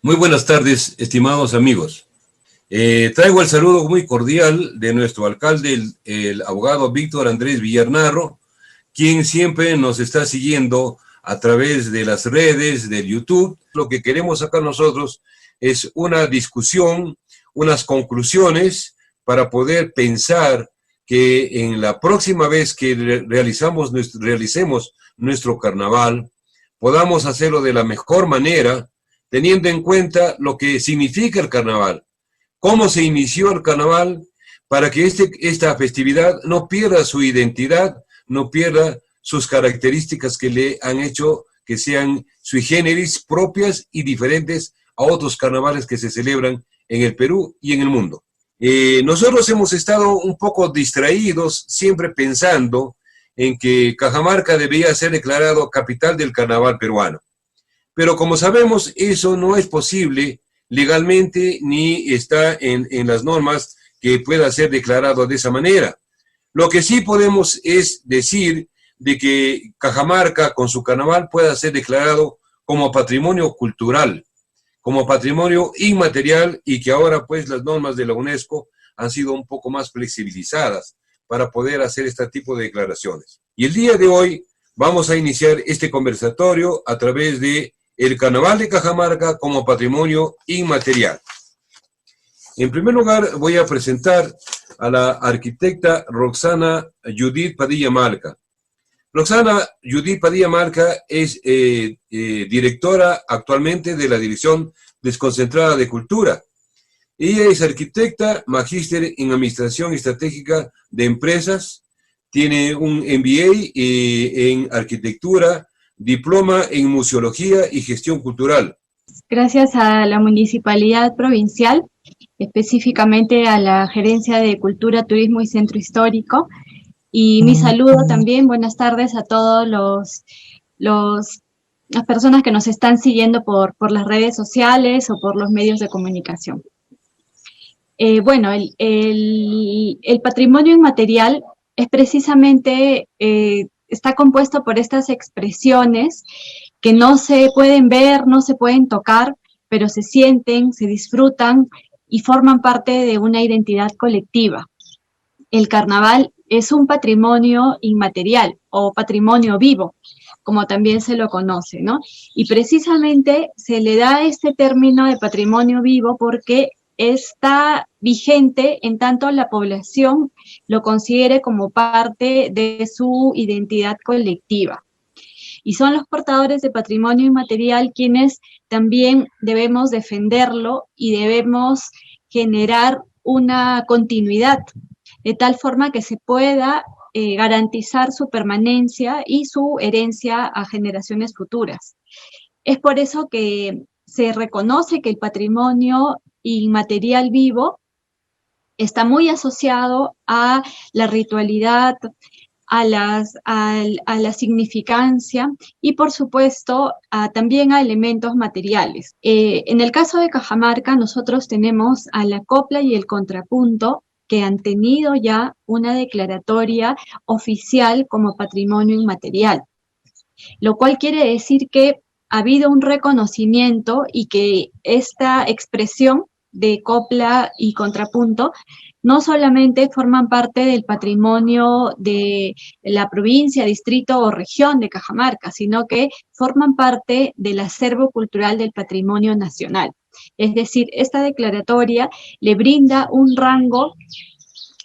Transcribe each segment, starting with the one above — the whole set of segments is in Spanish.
Muy buenas tardes, estimados amigos. Traigo el saludo muy cordial de nuestro alcalde, el abogado Víctor Andrés Villarnarro, quien siempre nos está siguiendo a través de las redes, del YouTube. Lo que queremos acá nosotros es una discusión, unas conclusiones para poder pensar que en la próxima vez que realicemos nuestro carnaval, podamos hacerlo de la mejor manera, teniendo en cuenta lo que significa el carnaval, cómo se inició el carnaval, para que esta festividad no pierda su identidad, no pierda sus características que le han hecho que sean sui generis, propias y diferentes a otros carnavales que se celebran en el Perú y en el mundo. Nosotros hemos estado un poco distraídos, siempre pensando en que Cajamarca debía ser declarado capital del carnaval peruano. Pero como sabemos, eso no es posible legalmente ni está en las normas que pueda ser declarado de esa manera. Lo que sí podemos es decir de que Cajamarca con su carnaval pueda ser declarado como patrimonio cultural, como patrimonio inmaterial, y que ahora pues las normas de la UNESCO han sido un poco más flexibilizadas para poder hacer este tipo de declaraciones. Y el día de hoy vamos a iniciar este conversatorio a través de el Carnaval de Cajamarca como patrimonio inmaterial. En primer lugar, voy a presentar a la arquitecta Roxana Judith Padilla Malca. Roxana Judith Padilla Malca es directora actualmente de la Dirección Desconcentrada de Cultura. Ella es arquitecta, magíster en Administración Estratégica de Empresas, tiene un MBA en Arquitectura, diploma en Museología y Gestión Cultural. Gracias a la Municipalidad Provincial, específicamente a la Gerencia de Cultura, Turismo y Centro Histórico. Y mi saludo también, buenas tardes a todos las personas que nos están siguiendo por las redes sociales o por los medios de comunicación. Bueno, el patrimonio inmaterial es precisamente, está compuesto por estas expresiones que no se pueden ver, no se pueden tocar, pero se sienten, se disfrutan y forman parte de una identidad colectiva. El carnaval es un patrimonio inmaterial o patrimonio vivo, como también se lo conoce, ¿no? Y precisamente se le da este término de patrimonio vivo porque está vigente en tanto la población lo considere como parte de su identidad colectiva. Y son los portadores de patrimonio inmaterial quienes también debemos defenderlo y debemos generar una continuidad, de tal forma que se pueda garantizar su permanencia y su herencia a generaciones futuras. Es por eso que se reconoce que el patrimonio inmaterial vivo está muy asociado a la ritualidad, a la significancia y, por supuesto, también a elementos materiales. En el caso de Cajamarca, nosotros tenemos a la copla y el contrapunto, que han tenido ya una declaratoria oficial como patrimonio inmaterial, lo cual quiere decir que ha habido un reconocimiento y que esta expresión de copla y contrapunto no solamente forman parte del patrimonio de la provincia, distrito o región de Cajamarca, sino que forman parte del acervo cultural del patrimonio nacional. Es decir, esta declaratoria le brinda un rango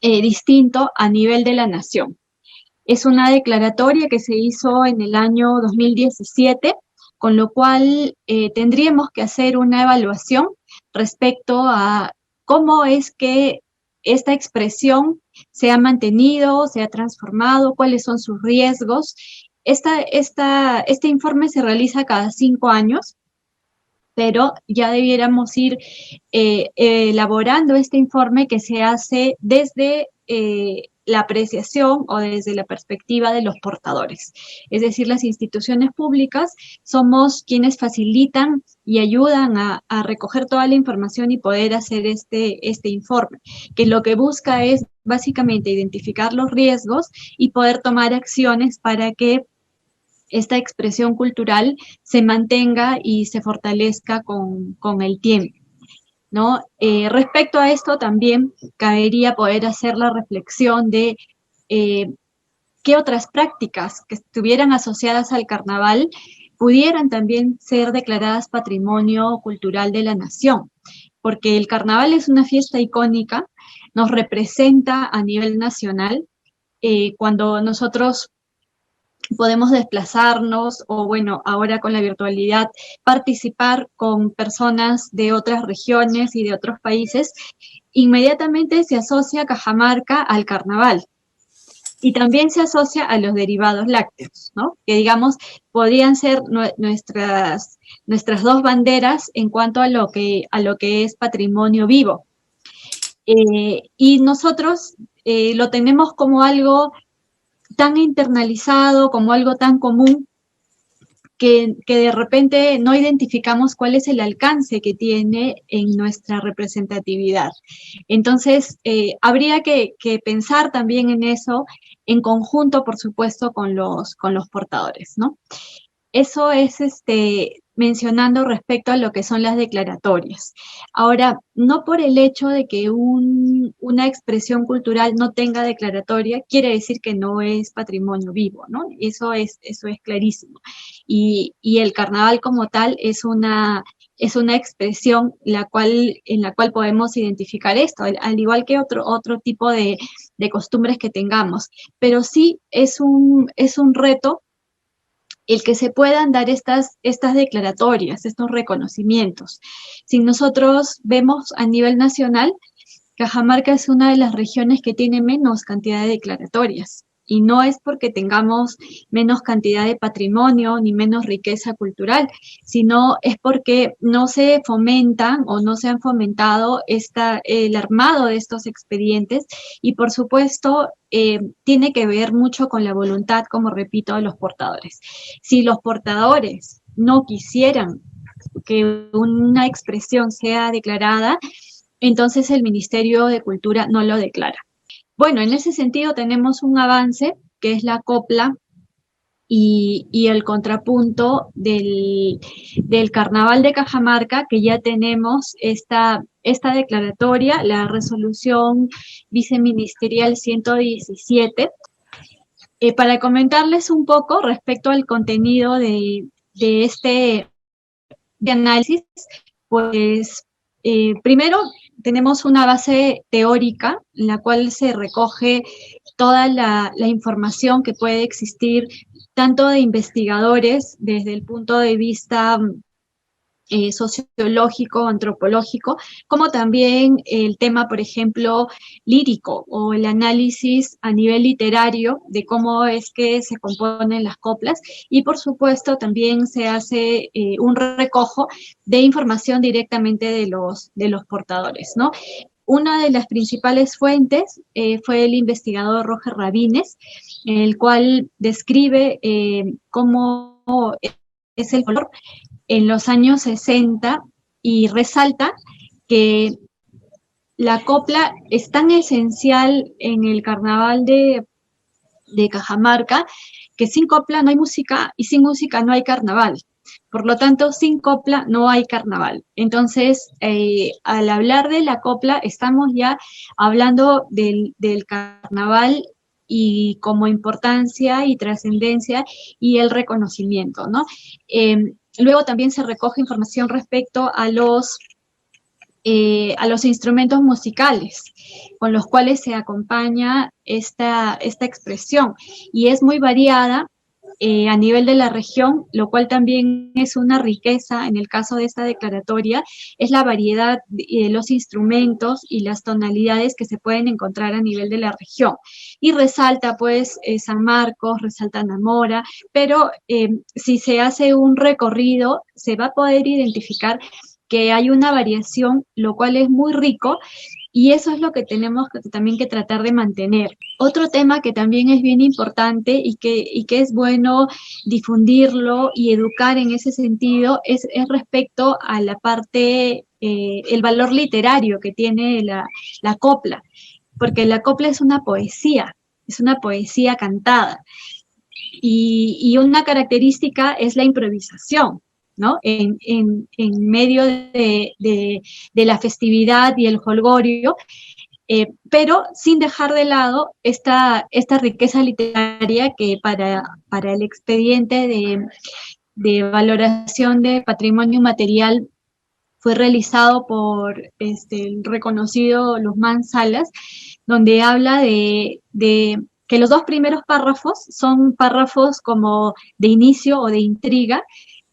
distinto a nivel de la nación. Es una declaratoria que se hizo en el año 2017, con lo cual tendríamos que hacer una evaluación respecto a cómo es que esta expresión se ha mantenido, se ha transformado, cuáles son sus riesgos. Este informe se realiza cada 5 años, pero ya debiéramos ir elaborando este informe que se hace desde la apreciación o desde la perspectiva de los portadores. Es decir, las instituciones públicas somos quienes facilitan y ayudan a recoger toda la información y poder hacer este informe, que lo que busca es básicamente identificar los riesgos y poder tomar acciones para que esta expresión cultural se mantenga y se fortalezca con el tiempo, ¿no? Respecto a esto también cabería poder hacer la reflexión de qué otras prácticas que estuvieran asociadas al carnaval pudieran también ser declaradas patrimonio cultural de la nación, porque el carnaval es una fiesta icónica, nos representa a nivel nacional. Cuando nosotros podemos desplazarnos o bueno, ahora con la virtualidad, participar con personas de otras regiones y de otros países, inmediatamente se asocia Cajamarca al carnaval. Y también se asocia a los derivados lácteos, ¿no? Que digamos, podrían ser nuestras dos banderas en cuanto a lo que es patrimonio vivo. Y nosotros lo tenemos como algo tan internalizado, como algo tan común, que de repente no identificamos cuál es el alcance que tiene en nuestra representatividad. Entonces, habría que pensar también en eso, en conjunto, por supuesto, con los portadores, ¿no? Eso es mencionando respecto a lo que son las declaratorias. Ahora, no por el hecho de que una expresión cultural no tenga declaratoria, quiere decir que no es patrimonio vivo, ¿no? Eso es clarísimo. Y el carnaval como tal es una expresión en la cual podemos identificar esto, al igual que otro tipo de costumbres que tengamos. Pero sí es un reto el que se puedan dar estas declaratorias, estos reconocimientos. Si nosotros vemos a nivel nacional, Cajamarca es una de las regiones que tiene menos cantidad de declaratorias. Y no es porque tengamos menos cantidad de patrimonio ni menos riqueza cultural, sino es porque no se fomentan o no se han fomentado el armado de estos expedientes y por supuesto tiene que ver mucho con la voluntad, como repito, de los portadores. Si los portadores no quisieran que una expresión sea declarada, entonces el Ministerio de Cultura no lo declara. Bueno, en ese sentido tenemos un avance que es la copla y el contrapunto del Carnaval de Cajamarca, que ya tenemos esta declaratoria, la resolución viceministerial 117. Para comentarles un poco respecto al contenido de este análisis, pues primero tenemos una base teórica en la cual se recoge toda la información que puede existir tanto de investigadores desde el punto de vista sociológico, antropológico, como también el tema, por ejemplo, lírico o el análisis a nivel literario de cómo es que se componen las coplas y, por supuesto, también se hace un recojo de información directamente de los portadores, ¿no? Una de las principales fuentes fue el investigador Roger Rabines, el cual describe cómo es el color en los años 60 y resalta que la copla es tan esencial en el carnaval de Cajamarca que sin copla no hay música y sin música no hay carnaval. Por lo tanto, sin copla no hay carnaval. Entonces, al hablar de la copla, estamos ya hablando del carnaval y como importancia y trascendencia y el reconocimiento, ¿no? Luego también se recoge información respecto a los instrumentos musicales con los cuales se acompaña esta expresión y es muy variada a nivel de la región, lo cual también es una riqueza en el caso de esta declaratoria, es la variedad de los instrumentos y las tonalidades que se pueden encontrar a nivel de la región. Y resalta pues San Marcos, resalta Namora, pero si se hace un recorrido se va a poder identificar que hay una variación, lo cual es muy rico, y eso es lo que tenemos también que tratar de mantener. Otro tema que también es bien importante y que es bueno difundirlo y educar en ese sentido es respecto a la parte, el valor literario que tiene la copla, porque la copla es una poesía cantada. y una característica es la improvisación, ¿no? En medio de la festividad y el jolgorio, pero sin dejar de lado esta riqueza literaria que para el expediente de valoración de patrimonio material fue realizado por el reconocido Luzmán Salas, donde habla de que los dos primeros párrafos son párrafos como de inicio o de intriga,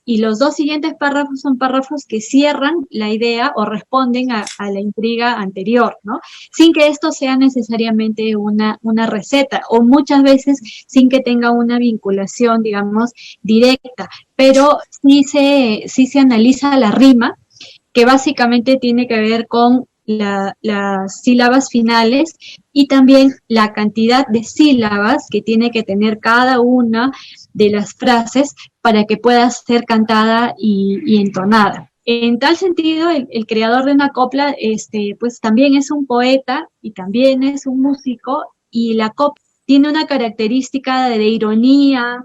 y los dos siguientes párrafos son párrafos que cierran la idea o responden a la intriga anterior, ¿no? Sin que esto sea necesariamente una receta, o muchas veces sin que tenga una vinculación, digamos, directa, pero sí se analiza la rima, que básicamente tiene que ver con las sílabas finales y también la cantidad de sílabas que tiene que tener cada una de las frases para que pueda ser cantada y entonada. En tal sentido, el creador de una copla, pues también es un poeta y también es un músico, y la copla tiene una característica de ironía,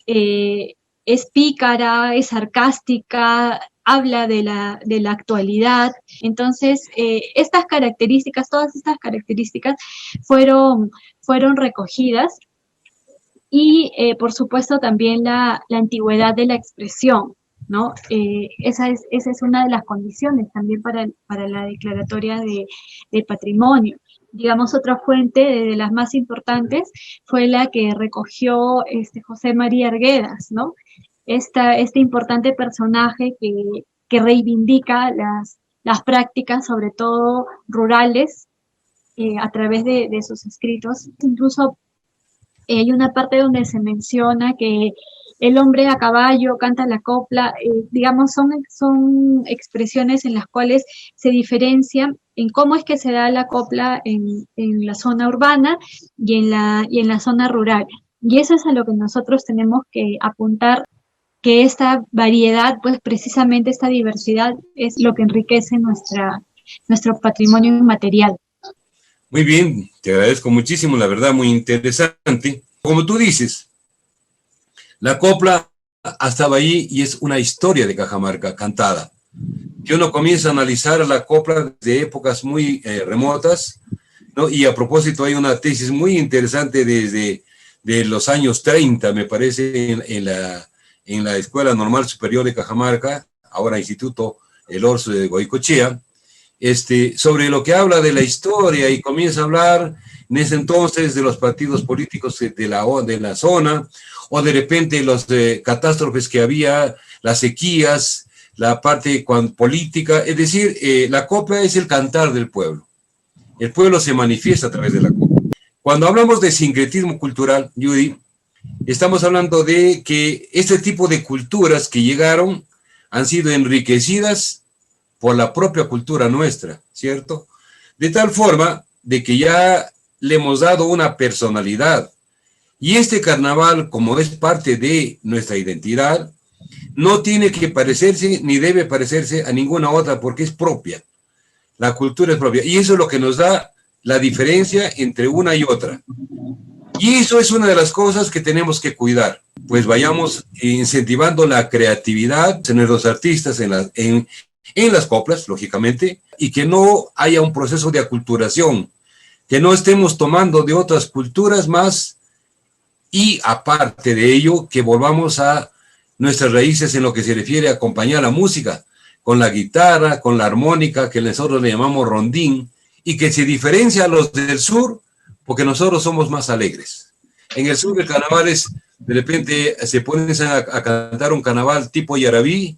es pícara, es sarcástica, habla de la actualidad. Entonces, todas estas características fueron recogidas, y por supuesto también la antigüedad de la expresión, ¿no? Esa es una de las condiciones también para la declaratoria de patrimonio. Digamos, otra fuente de las más importantes fue la que recogió José María Arguedas, ¿no? Este importante personaje que reivindica las prácticas, sobre todo rurales, a través de sus escritos. Incluso hay una parte donde se menciona que el hombre a caballo canta la copla, digamos, son expresiones en las cuales se diferencian en cómo es que se da la copla en la zona urbana y en la zona rural. Y eso es a lo que nosotros tenemos que apuntar, que esta variedad, pues precisamente esta diversidad es lo que enriquece nuestro patrimonio inmaterial. Muy bien, te agradezco muchísimo, la verdad, muy interesante. Como tú dices, la copla estaba ahí y es una historia de Cajamarca cantada. Que uno comienza a analizar la copla de épocas muy remotas, ¿no? Y a propósito hay una tesis muy interesante desde de los años 30, me parece, en la Escuela Normal Superior de Cajamarca, ahora Instituto El Orso de Goicoechea, sobre lo que habla de la historia, y comienza a hablar en ese entonces de los partidos políticos de la zona, o de repente los catástrofes que había, las sequías, la parte política. Es decir, la copla es el cantar del pueblo. El pueblo se manifiesta a través de la copla. Cuando hablamos de sincretismo cultural, Judy, estamos hablando de que este tipo de culturas que llegaron han sido enriquecidas por la propia cultura nuestra, ¿cierto? De tal forma de que ya le hemos dado una personalidad. Y este carnaval, como es parte de nuestra identidad, no tiene que parecerse ni debe parecerse a ninguna otra, porque es propia. La cultura es propia. Y eso es lo que nos da la diferencia entre una y otra. Y eso es una de las cosas que tenemos que cuidar. Pues vayamos incentivando la creatividad en los artistas, en las coplas, lógicamente, y que no haya un proceso de aculturación, que no estemos tomando de otras culturas más, y aparte de ello, que volvamos a nuestras raíces en lo que se refiere a acompañar la música, con la guitarra, con la armónica, que nosotros le llamamos rondín, y que se diferencia a los del sur, porque nosotros somos más alegres. En el sur, el carnaval es, de repente, se ponen a cantar un carnaval tipo yarabí,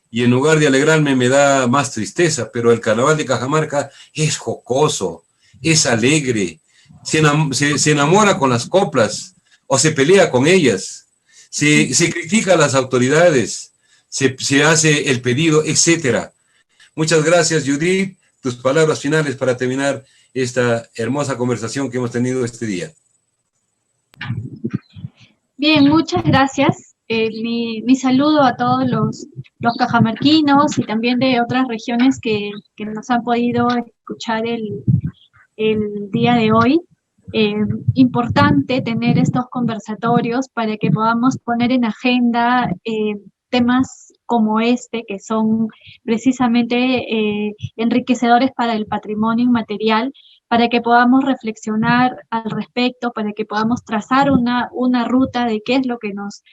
y en lugar de alegrarme me da más tristeza, pero el carnaval de Cajamarca es jocoso, es alegre, se enamora con las coplas, o se pelea con ellas, se critica a las autoridades, se hace el pedido, etc. Muchas gracias, Judith. Tus palabras finales para terminar esta hermosa conversación que hemos tenido este día. Bien, muchas gracias. Mi saludo a todos los cajamarquinos y también de otras regiones que nos han podido escuchar el día de hoy. eh, importante tener estos conversatorios para que podamos poner en agenda temas como este, que son precisamente enriquecedores para el patrimonio inmaterial, para que podamos reflexionar al respecto, para que podamos trazar una ruta de qué es lo que nos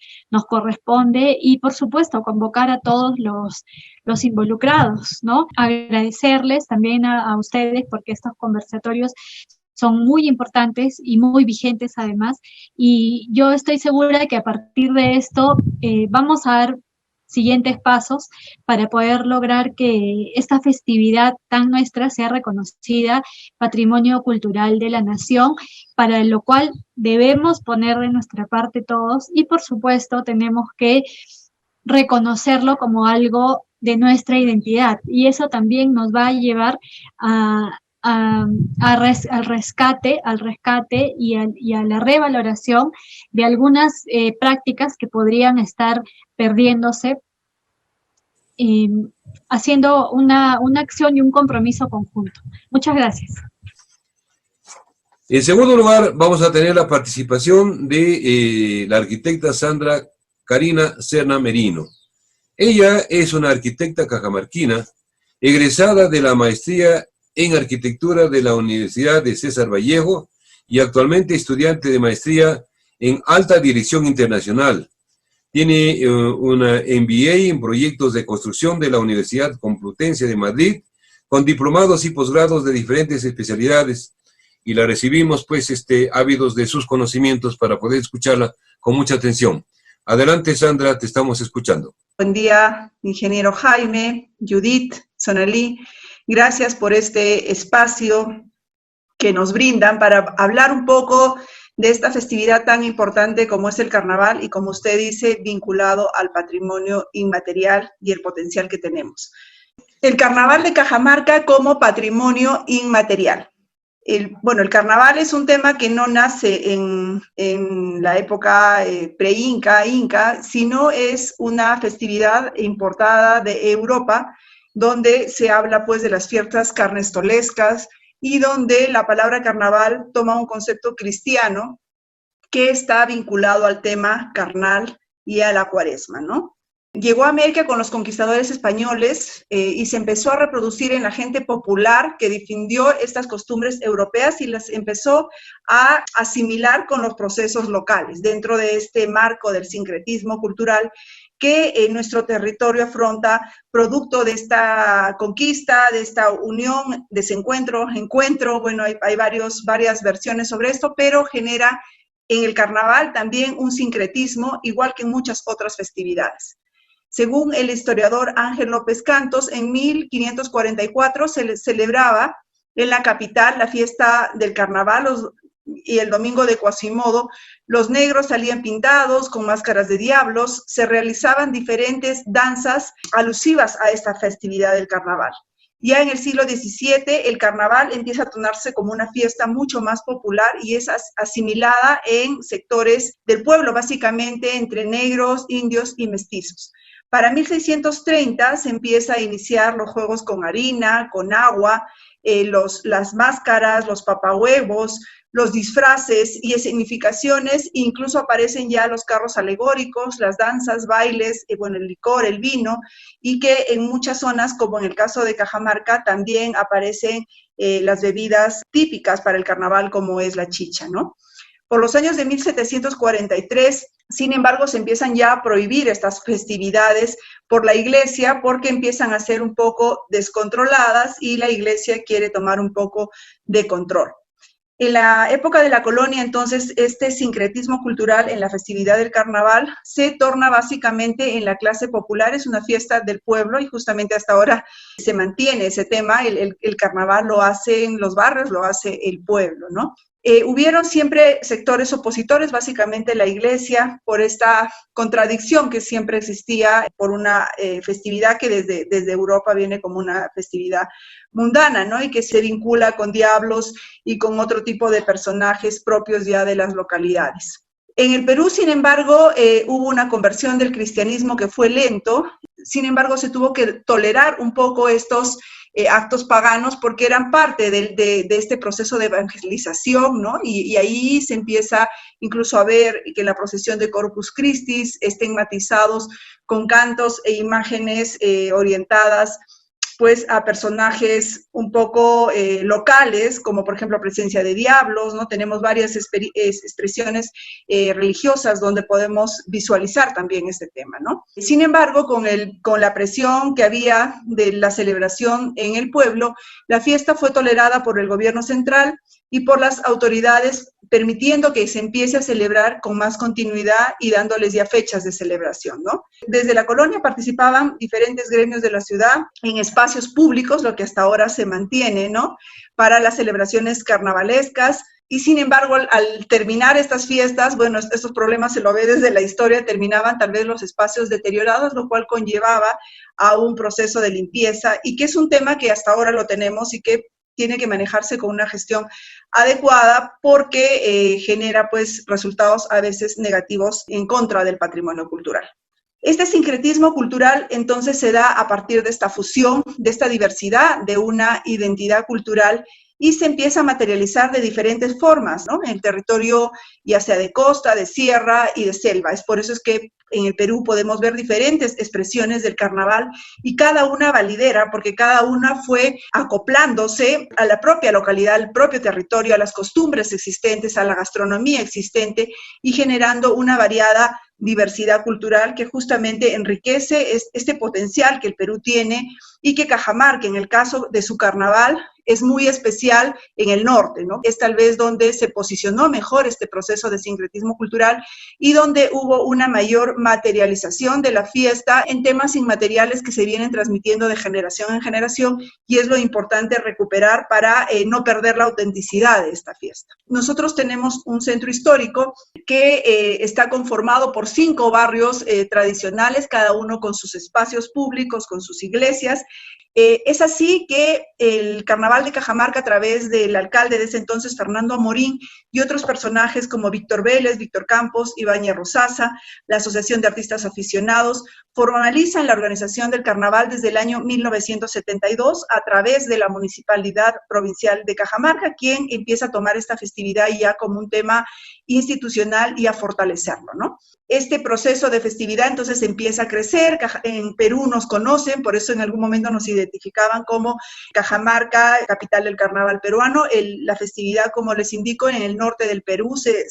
corresponde y, por supuesto, convocar a todos los involucrados, ¿no? Agradecerles también a ustedes porque estos conversatorios son muy importantes y muy vigentes además, y yo estoy segura de que a partir de esto vamos a dar siguientes pasos para poder lograr que esta festividad tan nuestra sea reconocida Patrimonio Cultural de la Nación, para lo cual debemos poner de nuestra parte todos y por supuesto tenemos que reconocerlo como algo de nuestra identidad y eso también nos va a llevar al rescate y a la revaloración de algunas prácticas que podrían estar perdiéndose, haciendo una acción y un compromiso conjunto. Muchas gracias. En segundo lugar, vamos a tener la participación de la arquitecta Sandra Karina Serna Merino. Ella es una arquitecta cajamarquina, egresada de la maestría en arquitectura de la Universidad de César Vallejo y actualmente estudiante de maestría en alta dirección internacional. Tiene una MBA en proyectos de construcción de la Universidad Complutense de Madrid, con diplomados y posgrados de diferentes especialidades. Y la recibimos, pues, ávidos de sus conocimientos para poder escucharla con mucha atención. Adelante, Sandra, te estamos escuchando. Buen día, ingeniero Jaime, Judith, Sonalí. Gracias por este espacio que nos brindan para hablar un poco de esta festividad tan importante como es el carnaval y, como usted dice, vinculado al patrimonio inmaterial y el potencial que tenemos. El carnaval de Cajamarca como patrimonio inmaterial. El carnaval es un tema que no nace en la época pre-Inca, sino es una festividad importada de Europa, donde se habla pues de las fiestas carnestolescas y donde la palabra carnaval toma un concepto cristiano que está vinculado al tema carnal y a la cuaresma, ¿no? Llegó a América con los conquistadores españoles y se empezó a reproducir en la gente popular que difundió estas costumbres europeas y las empezó a asimilar con los procesos locales dentro de este marco del sincretismo cultural que nuestro territorio afronta producto de esta conquista, de esta unión, desencuentro, encuentro. Bueno, hay varias versiones sobre esto, pero genera en el carnaval también un sincretismo, igual que en muchas otras festividades. Según el historiador Ángel López Cantos, en 1544 se celebraba en la capital la fiesta del carnaval y el domingo de Quasimodo. Los negros salían pintados con máscaras de diablos, se realizaban diferentes danzas alusivas a esta festividad del carnaval. Ya en el siglo XVII el carnaval empieza a tornarse como una fiesta mucho más popular y es asimilada en sectores del pueblo, básicamente entre negros, indios y mestizos. Para 1630 se empieza a iniciar los juegos con harina, con agua, las máscaras, los papahuevos, los disfraces y escenificaciones, incluso aparecen ya los carros alegóricos, las danzas, bailes, el licor, el vino, y que en muchas zonas, como en el caso de Cajamarca, también aparecen las bebidas típicas para el carnaval, como es la chicha, ¿no? Por los años de 1743, sin embargo, se empiezan ya a prohibir estas festividades por la iglesia porque empiezan a ser un poco descontroladas y la iglesia quiere tomar un poco de control. En la época de la colonia, entonces, este sincretismo cultural en la festividad del carnaval se torna básicamente en la clase popular, es una fiesta del pueblo y justamente hasta ahora se mantiene ese tema, el carnaval lo hacen los barrios, lo hace el pueblo, ¿no? Hubieron siempre sectores opositores, básicamente la iglesia, por esta contradicción que siempre existía por una festividad que desde Europa viene como una festividad mundana, ¿no? Y que se vincula con diablos y con otro tipo de personajes propios ya de las localidades. En el Perú, sin embargo, hubo una conversión del cristianismo que fue lento, sin embargo, se tuvo que tolerar un poco estos actos paganos porque eran parte de este proceso de evangelización, ¿no? Y ahí se empieza incluso a ver que la procesión de Corpus Christi estén matizados con cantos e imágenes orientadas pues a personajes un poco locales, como por ejemplo presencia de diablos, ¿no? Tenemos varias expresiones religiosas donde podemos visualizar también este tema, ¿no? Sin embargo, con la presión que había de la celebración en el pueblo, la fiesta fue tolerada por el gobierno central y por las autoridades, permitiendo que se empiece a celebrar con más continuidad y dándoles ya fechas de celebración, ¿no? Desde la colonia participaban diferentes gremios de la ciudad en espacios públicos, lo que hasta ahora se mantiene, ¿no? Para las celebraciones carnavalescas. Y sin embargo, al terminar estas fiestas, bueno, estos problemas se lo ve desde la historia, terminaban tal vez los espacios deteriorados, lo cual conllevaba a un proceso de limpieza y que es un tema que hasta ahora lo tenemos y que tiene que manejarse con una gestión adecuada porque genera pues resultados a veces negativos en contra del patrimonio cultural. Este sincretismo cultural entonces se da a partir de esta fusión, de esta diversidad de una identidad cultural y se empieza a materializar de diferentes formas, ¿no? En el territorio ya sea de costa, de sierra y de selva. Es por eso es que en el Perú podemos ver diferentes expresiones del carnaval y cada una validera, porque cada una fue acoplándose a la propia localidad, al propio territorio, a las costumbres existentes, a la gastronomía existente y generando una variada diversidad cultural que justamente enriquece este potencial que el Perú tiene y que Cajamarca, en el caso de su carnaval, es muy especial en el norte, ¿no? Es tal vez donde se posicionó mejor este proceso de sincretismo cultural y donde hubo una mayor materialización de la fiesta en temas inmateriales que se vienen transmitiendo de generación en generación y es lo importante recuperar para no perder la autenticidad de esta fiesta. Nosotros tenemos un centro histórico que está conformado por 5 barrios tradicionales, cada uno con sus espacios públicos, con sus iglesias. Es así que el Carnaval de Cajamarca, a través del alcalde de ese entonces, Fernando Amorín, y otros personajes como Víctor Vélez, Víctor Campos, Ibáñez Rosaza, la Asociación de Artistas Aficionados, formalizan la organización del carnaval desde el año 1972 a través de la Municipalidad Provincial de Cajamarca, quien empieza a tomar esta festividad ya como un tema institucional y a fortalecerlo, ¿no? Este proceso de festividad entonces empieza a crecer, en Perú nos conocen, por eso en algún momento nos identificaban como Cajamarca, capital del carnaval peruano. La festividad, como les indico, en el norte del Perú se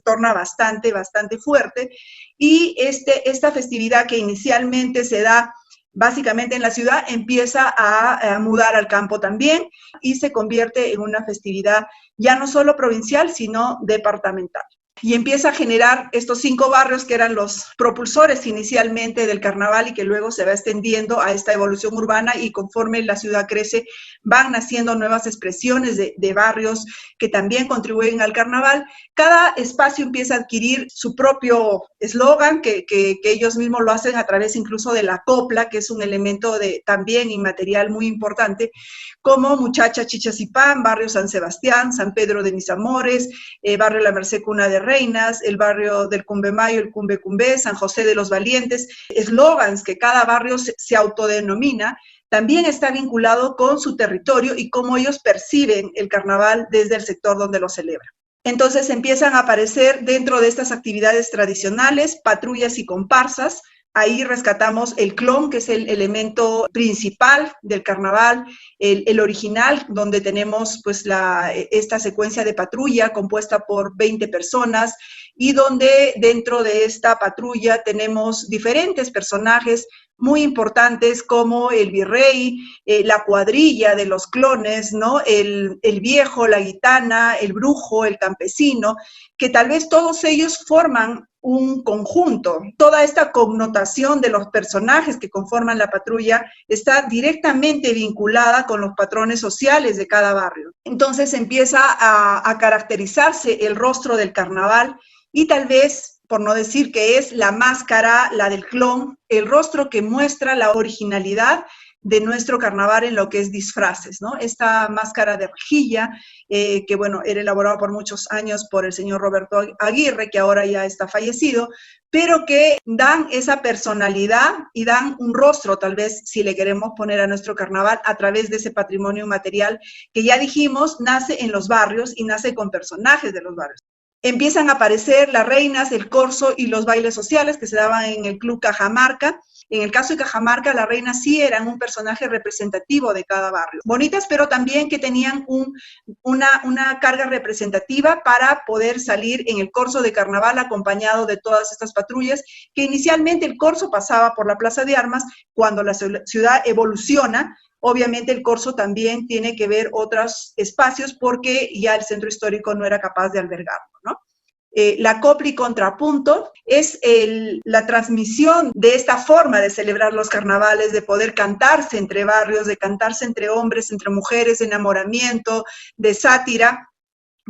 torna bastante fuerte y esta festividad que inicialmente se da básicamente en la ciudad, empieza a mudar al campo también y se convierte en una festividad ya no solo provincial, sino departamental. Y empieza a generar estos 5 barrios que eran los propulsores inicialmente del carnaval y que luego se va extendiendo a esta evolución urbana y conforme la ciudad crece van naciendo nuevas expresiones de barrios que también contribuyen al carnaval. Cada espacio empieza a adquirir su propio eslogan que ellos mismos lo hacen a través incluso de la copla, que es un elemento también inmaterial muy importante, como Muchacha, Chichas y Pan, Barrio San Sebastián, San Pedro de Mis Amores, Barrio La Merced, Cuna de Reinas, el barrio del Cumbemayo, el Cumbe Cumbé, San José de los Valientes, eslogans que cada barrio se autodenomina, también está vinculado con su territorio y cómo ellos perciben el carnaval desde el sector donde lo celebran. Entonces empiezan a aparecer dentro de estas actividades tradicionales, patrullas y comparsas. Ahí rescatamos el clon, que es el elemento principal del carnaval, el original, donde tenemos pues esta secuencia de patrulla compuesta por 20 personas y donde dentro de esta patrulla tenemos diferentes personajes muy importantes como el virrey, la cuadrilla de los clones, ¿no? El viejo, la gitana, el brujo, el campesino, que tal vez todos ellos forman un conjunto. Toda esta connotación de los personajes que conforman la patrulla está directamente vinculada con los patrones sociales de cada barrio. Entonces empieza a caracterizarse el rostro del carnaval y tal vez, por no decir que es la máscara, la del clon, el rostro que muestra la originalidad de nuestro carnaval en lo que es disfraces, ¿no? Esta máscara de rejilla, que bueno, era elaborada por muchos años por el señor Roberto Aguirre, que ahora ya está fallecido, pero que dan esa personalidad y dan un rostro, tal vez, si le queremos poner a nuestro carnaval, a través de ese patrimonio material que ya dijimos, nace en los barrios y nace con personajes de los barrios. Empiezan a aparecer las reinas, el corso y los bailes sociales que se daban en el Club Cajamarca. En el caso de Cajamarca, las reinas sí eran un personaje representativo de cada barrio. Bonitas, pero también que tenían una carga representativa para poder salir en el corso de carnaval acompañado de todas estas patrullas, que inicialmente el corso pasaba por la Plaza de Armas. Cuando la ciudad evoluciona, obviamente el corso también tiene que ver otros espacios porque ya el centro histórico no era capaz de albergarlo, ¿no? La copla y contrapunto es la transmisión de esta forma de celebrar los carnavales, de poder cantarse entre barrios, de cantarse entre hombres, entre mujeres, de enamoramiento, de sátira,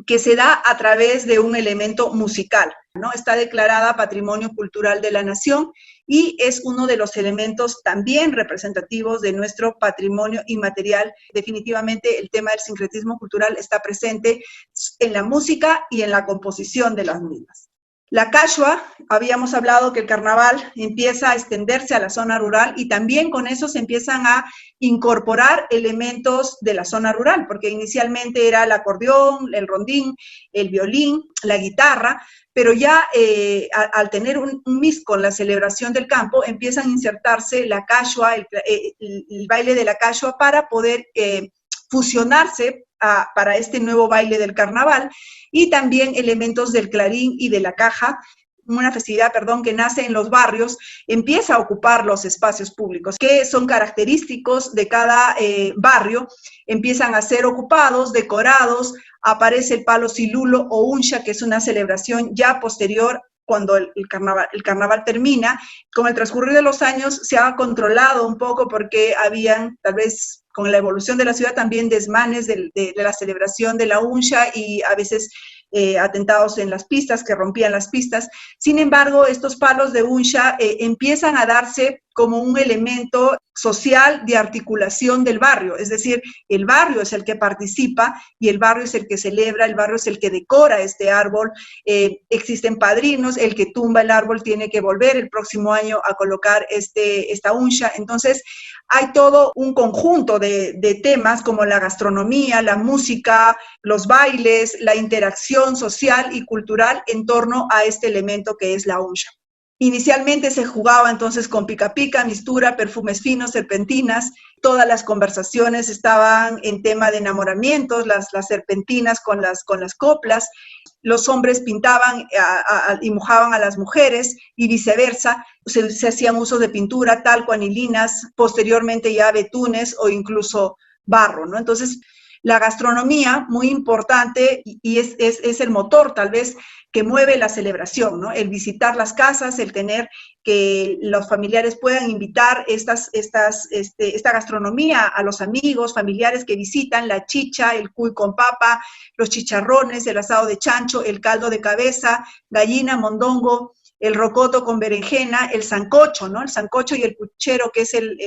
que se da a través de un elemento musical, ¿no? Está declarada Patrimonio Cultural de la Nación y es uno de los elementos también representativos de nuestro patrimonio inmaterial. Definitivamente el tema del sincretismo cultural está presente en la música y en la composición de las mismas. La cachua, habíamos hablado que el carnaval empieza a extenderse a la zona rural y también con eso se empiezan a incorporar elementos de la zona rural, porque inicialmente era el acordeón, el rondín, el violín, la guitarra, pero ya al tener un mix con la celebración del campo, empiezan a insertarse la cachua, el baile de la cachua para poder fusionarse para este nuevo baile del carnaval, y también elementos del clarín y de la caja, una festividad, que nace en los barrios, empieza a ocupar los espacios públicos, que son característicos de cada barrio, empiezan a ser ocupados, decorados, aparece el palo silulo o uncha, que es una celebración ya posterior cuando el carnaval termina. Con el transcurrir de los años se ha controlado un poco porque habían, tal vez, con la evolución de la ciudad, también desmanes de la celebración de la uncha y a veces atentados en las pistas, que rompían las pistas. Sin embargo, estos palos de uncha empiezan a darse como un elemento social de articulación del barrio, es decir, el barrio es el que participa y el barrio es el que celebra, el barrio es el que decora este árbol, existen padrinos, el que tumba el árbol tiene que volver el próximo año a colocar esta uncha. Entonces hay todo un conjunto de temas como la gastronomía, la música, los bailes, la interacción social y cultural en torno a este elemento que es la uncha. Inicialmente se jugaba entonces con pica pica, mistura, perfumes finos, serpentinas. Todas las conversaciones estaban en tema de enamoramientos, las serpentinas con las coplas. Los hombres pintaban y mojaban a las mujeres y viceversa. Se hacían usos de pintura, talco, anilinas, posteriormente ya betunes o incluso barro, ¿no? Entonces, la gastronomía, muy importante, y es el motor tal vez que mueve la celebración, ¿no? El visitar las casas, el tener que los familiares puedan invitar esta gastronomía a los amigos, familiares que visitan, la chicha, el cuy con papa, los chicharrones, el asado de chancho, el caldo de cabeza, gallina, mondongo, el rocoto con berenjena, el sancocho, ¿no? El sancocho y el puchero, que es el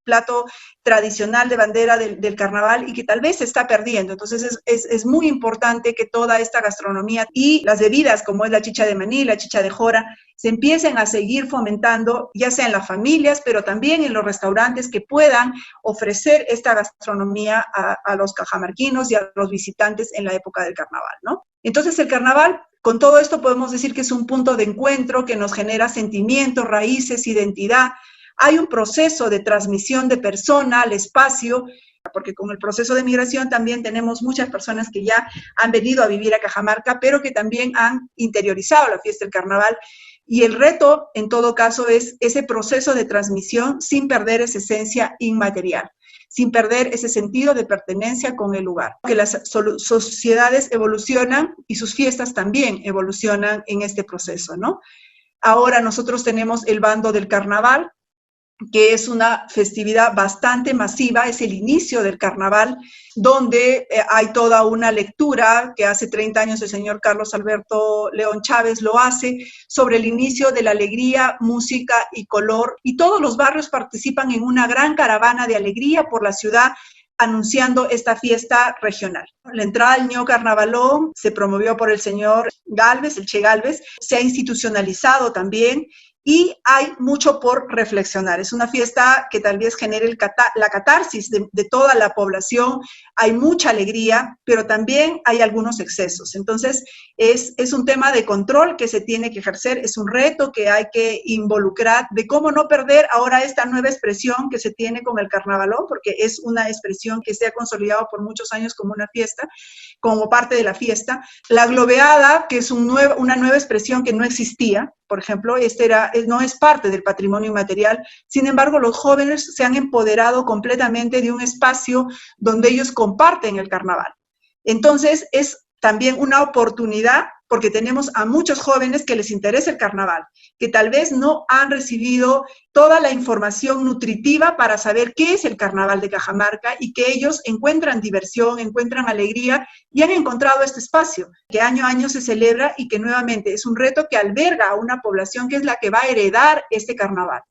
plato tradicional de bandera del carnaval y que tal vez se está perdiendo. Entonces es muy importante que toda esta gastronomía y las bebidas como es la chicha de maní, la chicha de jora, se empiecen a seguir fomentando, ya sea en las familias, pero también en los restaurantes que puedan ofrecer esta gastronomía a los cajamarquinos y a los visitantes en la época del carnaval, ¿no? Entonces el carnaval, con todo esto podemos decir que es un punto de encuentro que nos genera sentimientos, raíces, identidad. Hay un proceso de transmisión de persona al espacio, porque con el proceso de migración también tenemos muchas personas que ya han venido a vivir a Cajamarca, pero que también han interiorizado la fiesta del carnaval. Y el reto, en todo caso, es ese proceso de transmisión sin perder esa esencia inmaterial, sin perder ese sentido de pertenencia con el lugar. Que las sociedades evolucionan y sus fiestas también evolucionan en este proceso, ¿no? Ahora nosotros tenemos el bando del carnaval, que es una festividad bastante masiva, es el inicio del carnaval, donde hay toda una lectura que hace 30 años el señor Carlos Alberto León Chávez lo hace, sobre el inicio de la alegría, música y color, y todos los barrios participan en una gran caravana de alegría por la ciudad, anunciando esta fiesta regional. La entrada al Ño Carnavalón se promovió por el señor Gálvez, el Che Gálvez, se ha institucionalizado también, y hay mucho por reflexionar. Es una fiesta que tal vez genere la catarsis de toda la población. Hay mucha alegría, pero también hay algunos excesos. Entonces, es un tema de control que se tiene que ejercer, es un reto que hay que involucrar de cómo no perder ahora esta nueva expresión que se tiene con el carnavalón, porque es una expresión que se ha consolidado por muchos años como una fiesta, como parte de la fiesta. La globeada, que es una nueva expresión que no existía, por ejemplo, no es parte del patrimonio inmaterial. Sin embargo, los jóvenes se han empoderado completamente de un espacio donde ellos comparten el carnaval. Entonces, es también una oportunidad, porque tenemos a muchos jóvenes que les interesa el carnaval, que tal vez no han recibido toda la información nutritiva para saber qué es el carnaval de Cajamarca, y que ellos encuentran diversión, encuentran alegría y han encontrado este espacio que año a año se celebra y que nuevamente es un reto que alberga a una población que es la que va a heredar este carnaval.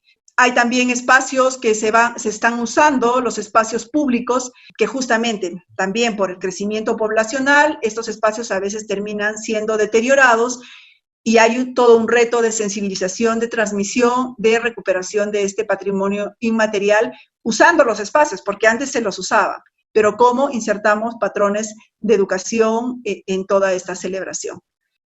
Hay también espacios que se están usando, los espacios públicos, que justamente también por el crecimiento poblacional, estos espacios a veces terminan siendo deteriorados, y hay todo un reto de sensibilización, de transmisión, de recuperación de este patrimonio inmaterial, usando los espacios, porque antes se los usaba, pero cómo insertamos patrones de educación en toda esta celebración.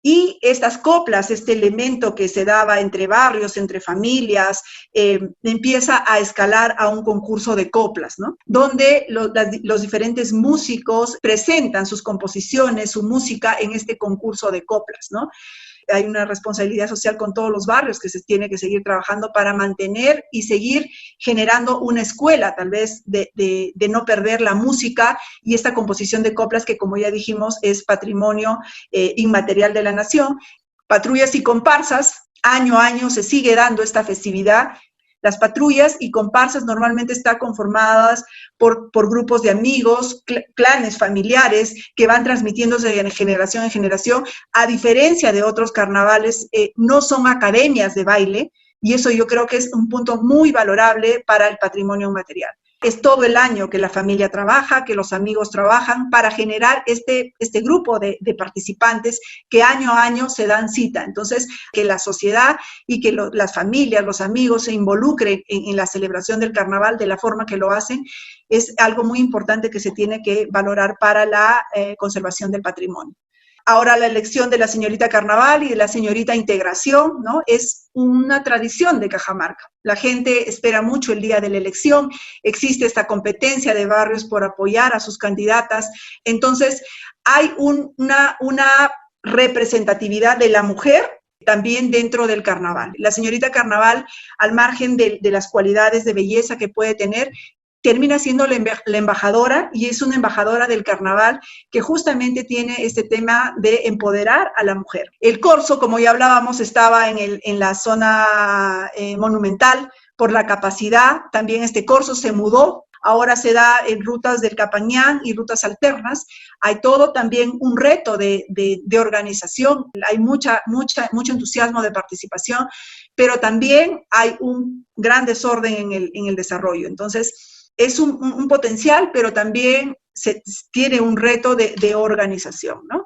Y estas coplas, este elemento que se daba entre barrios, entre familias, empieza a escalar a un concurso de coplas, ¿no? Donde los diferentes músicos presentan sus composiciones, su música en este concurso de coplas, ¿no? Hay una responsabilidad social con todos los barrios que se tiene que seguir trabajando para mantener y seguir generando una escuela, tal vez, de no perder la música y esta composición de coplas que, como ya dijimos, es patrimonio inmaterial de la nación. Patrullas y comparsas, año a año se sigue dando esta festividad. Las patrullas y comparsas normalmente están conformadas por grupos de amigos, clanes familiares que van transmitiéndose de generación en generación. A diferencia de otros carnavales, no son academias de baile, y eso yo creo que es un punto muy valorable para el patrimonio inmaterial. Es todo el año que la familia trabaja, que los amigos trabajan para generar este grupo de participantes que año a año se dan cita. Entonces, que la sociedad y que las familias, los amigos se involucren en la celebración del carnaval de la forma que lo hacen, es algo muy importante que se tiene que valorar para la conservación del patrimonio. Ahora la elección de la señorita Carnaval y de la señorita Integración, ¿no? Es una tradición de Cajamarca. La gente espera mucho el día de la elección, existe esta competencia de barrios por apoyar a sus candidatas. Entonces, hay una representatividad de la mujer también dentro del carnaval. La señorita Carnaval, al margen de las cualidades de belleza que puede tener, termina siendo la embajadora, y es una embajadora del carnaval que justamente tiene este tema de empoderar a la mujer. El corso, como ya hablábamos, estaba en la zona monumental por la capacidad. También este corso se mudó, ahora se da en rutas del Capañán y rutas alternas. Hay todo también un reto de organización, hay mucho entusiasmo de participación, pero también hay un gran desorden en el desarrollo. Entonces, es un potencial, pero también tiene un reto de organización, ¿no?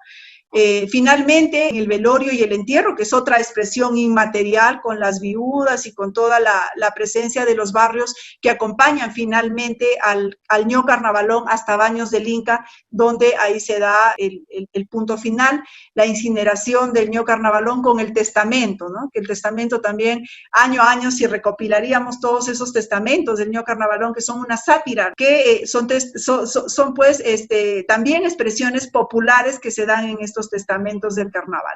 Finalmente, el velorio y el entierro, que es otra expresión inmaterial, con las viudas y con toda la presencia de los barrios que acompañan finalmente al Ño Carnavalón hasta Baños del Inca, donde ahí se da el punto final, la incineración del Ño Carnavalón con el testamento, ¿no? Que el testamento también, año a año, si recopilaríamos todos esos testamentos del Ño Carnavalón, que son una sátira, que son también expresiones populares que se dan en estos testamentos del carnaval.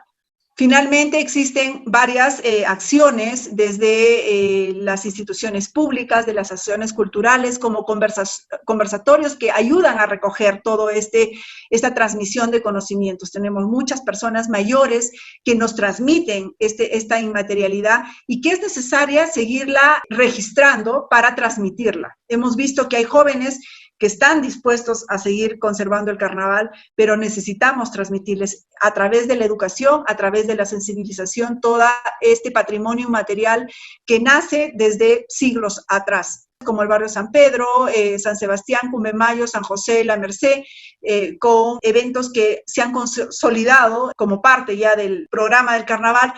Finalmente, existen varias acciones desde las instituciones públicas, de las asociaciones culturales, como conversatorios que ayudan a recoger todo esta transmisión de conocimientos. Tenemos muchas personas mayores que nos transmiten esta inmaterialidad y que es necesaria seguirla registrando para transmitirla. Hemos visto que hay jóvenes que están dispuestos a seguir conservando el carnaval, pero necesitamos transmitirles a través de la educación, a través de la sensibilización, todo este patrimonio inmaterial que nace desde siglos atrás, como el barrio San Pedro, San Sebastián, Cumbemayo, San José, La Merced, con eventos que se han consolidado como parte ya del programa del carnaval.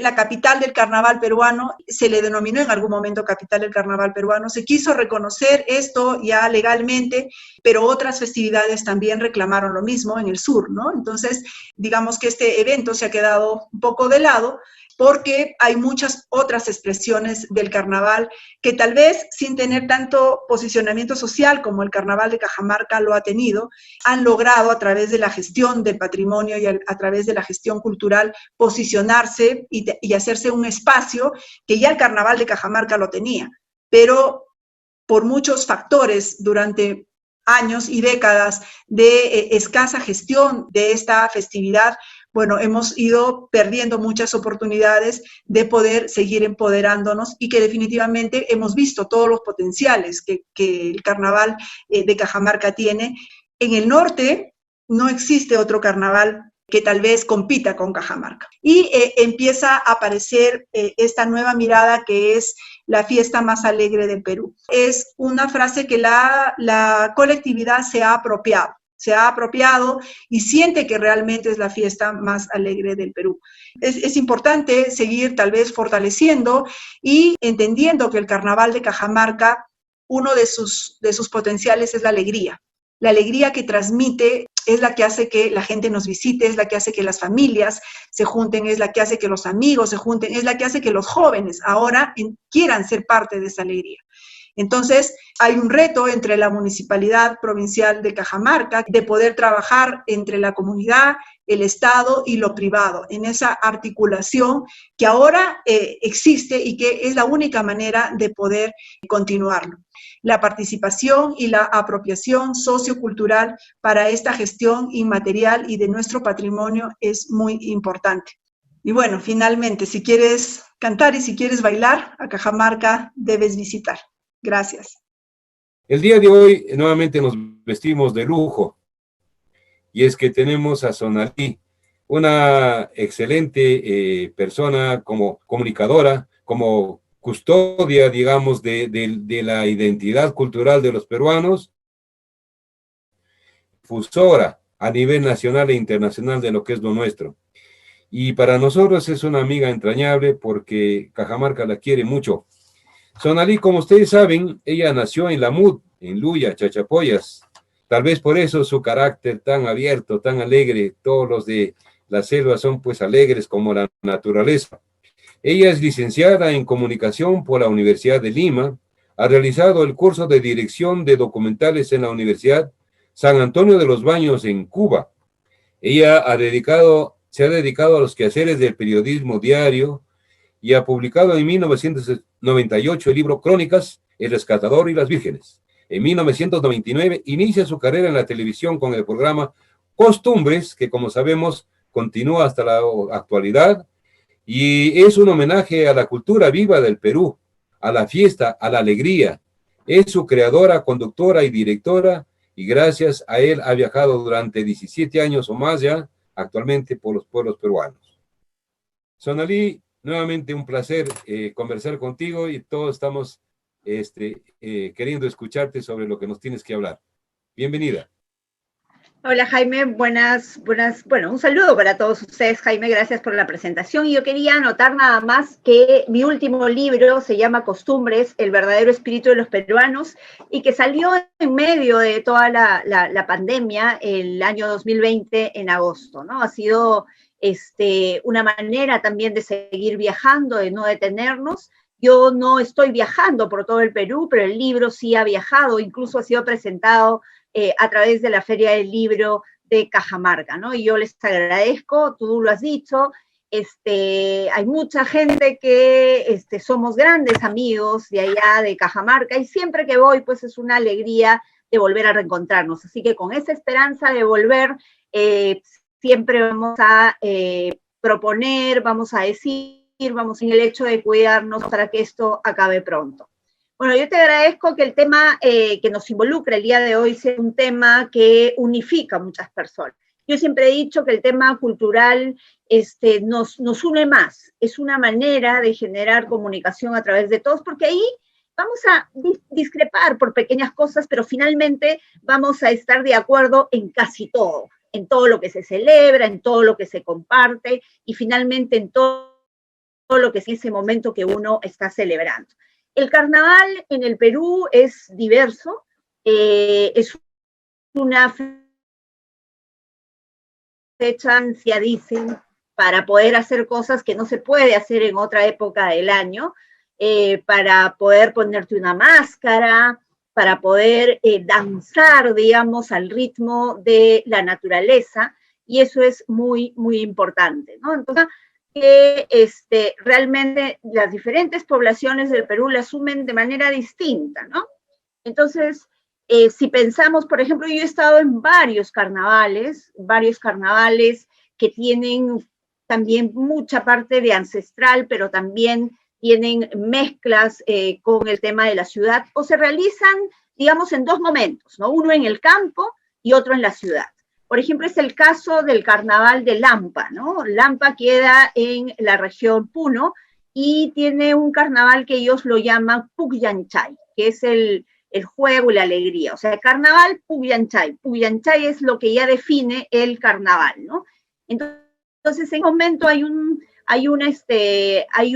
La capital del carnaval peruano, se le denominó en algún momento capital del carnaval peruano, se quiso reconocer esto ya legalmente, pero otras festividades también reclamaron lo mismo en el sur, ¿no? Entonces, digamos que este evento se ha quedado un poco de lado, porque hay muchas otras expresiones del carnaval que tal vez sin tener tanto posicionamiento social como el carnaval de Cajamarca lo ha tenido, han logrado a través de la gestión del patrimonio y a través de la gestión cultural posicionarse y hacerse un espacio que ya el carnaval de Cajamarca lo tenía, pero por muchos factores durante años y décadas de escasa gestión de esta festividad, bueno, hemos ido perdiendo muchas oportunidades de poder seguir empoderándonos y que definitivamente hemos visto todos los potenciales que el carnaval de Cajamarca tiene. En el norte no existe otro carnaval que tal vez compita con Cajamarca. Y empieza a aparecer esta nueva mirada que es la fiesta más alegre del Perú. Es una frase que la colectividad se ha apropiado y siente que realmente es la fiesta más alegre del Perú. Es importante seguir tal vez fortaleciendo y entendiendo que el carnaval de Cajamarca, uno de sus potenciales es la alegría. La alegría que transmite es la que hace que la gente nos visite, es la que hace que las familias se junten, es la que hace que los amigos se junten, es la que hace que los jóvenes ahora quieran ser parte de esa alegría. Entonces, hay un reto entre la Municipalidad Provincial de Cajamarca de poder trabajar entre la comunidad, el Estado y lo privado, en esa articulación que ahora existe y que es la única manera de poder continuarlo. La participación y la apropiación sociocultural para esta gestión inmaterial y de nuestro patrimonio es muy importante. Y bueno, finalmente, si quieres cantar y si quieres bailar, a Cajamarca debes visitar. Gracias. El día de hoy nuevamente nos vestimos de lujo y es que tenemos a Sonalí, una excelente persona como comunicadora, como custodia, digamos, de la identidad cultural de los peruanos, difusora a nivel nacional e internacional de lo que es lo nuestro. Y para nosotros es una amiga entrañable porque Cajamarca la quiere mucho. Sonalí, como ustedes saben, ella nació en Lamut, en Luya, Chachapoyas. Tal vez por eso su carácter tan abierto, tan alegre, todos los de la selva son pues alegres como la naturaleza. Ella es licenciada en comunicación por la Universidad de Lima, ha realizado el curso de dirección de documentales en la Universidad San Antonio de los Baños en Cuba. Ella se ha dedicado a los quehaceres del periodismo diario y ha publicado en 1998 el libro Crónicas, El Rescatador y las Vírgenes. En 1999 inicia su carrera en la televisión con el programa Costumbres, que como sabemos continúa hasta la actualidad, y es un homenaje a la cultura viva del Perú, a la fiesta, a la alegría. Es su creadora, conductora y directora, y gracias a él ha viajado durante 17 años o más ya, actualmente por los pueblos peruanos. Sonalí, nuevamente un placer conversar contigo y todos estamos queriendo escucharte sobre lo que nos tienes que hablar. Bienvenida. Hola Jaime, bueno, un saludo para todos ustedes, Jaime, gracias por la presentación. Y yo quería anotar nada más que mi último libro se llama Costumbres, el verdadero espíritu de los peruanos, y que salió en medio de toda la pandemia el año 2020 en agosto, ¿no? Ha sido una manera también de seguir viajando, de no detenernos. Yo no estoy viajando por todo el Perú, pero el libro sí ha viajado, incluso ha sido presentado a través de la Feria del Libro de Cajamarca, ¿no? Y yo les agradezco, tú lo has dicho, hay mucha gente que somos grandes amigos de allá de Cajamarca, y siempre que voy, pues es una alegría de volver a reencontrarnos. Así que con esa esperanza de volver, siempre vamos a proponer, vamos a decir, vamos en el hecho de cuidarnos para que esto acabe pronto. Bueno, yo te agradezco que el tema que nos involucra el día de hoy sea un tema que unifica a muchas personas. Yo siempre he dicho que el tema cultural nos une más, es una manera de generar comunicación a través de todos, porque ahí vamos a discrepar por pequeñas cosas, pero finalmente vamos a estar de acuerdo en casi todo, en todo lo que se celebra, en todo lo que se comparte, y finalmente en todo lo que es ese momento que uno está celebrando. El carnaval en el Perú es diverso, es una fecha, dicen, para poder hacer cosas que no se puede hacer en otra época del año, para poder ponerte una máscara, para poder danzar, digamos, al ritmo de la naturaleza, y eso es muy, muy importante, ¿no? Entonces, que realmente las diferentes poblaciones del Perú la asumen de manera distinta, ¿no? Entonces, si pensamos, por ejemplo, yo he estado en varios carnavales que tienen también mucha parte de ancestral, pero también tienen mezclas con el tema de la ciudad, o se realizan, digamos, en dos momentos, ¿no? Uno en el campo y otro en la ciudad. Por ejemplo, es el caso del carnaval de Lampa, ¿no? Lampa queda en la región Puno y tiene un carnaval que ellos lo llaman Pucllanchay, que es el juego y la alegría. O sea, carnaval Pucllanchay. Pucllanchay es lo que ya define el carnaval, ¿no? Entonces, en un momento hay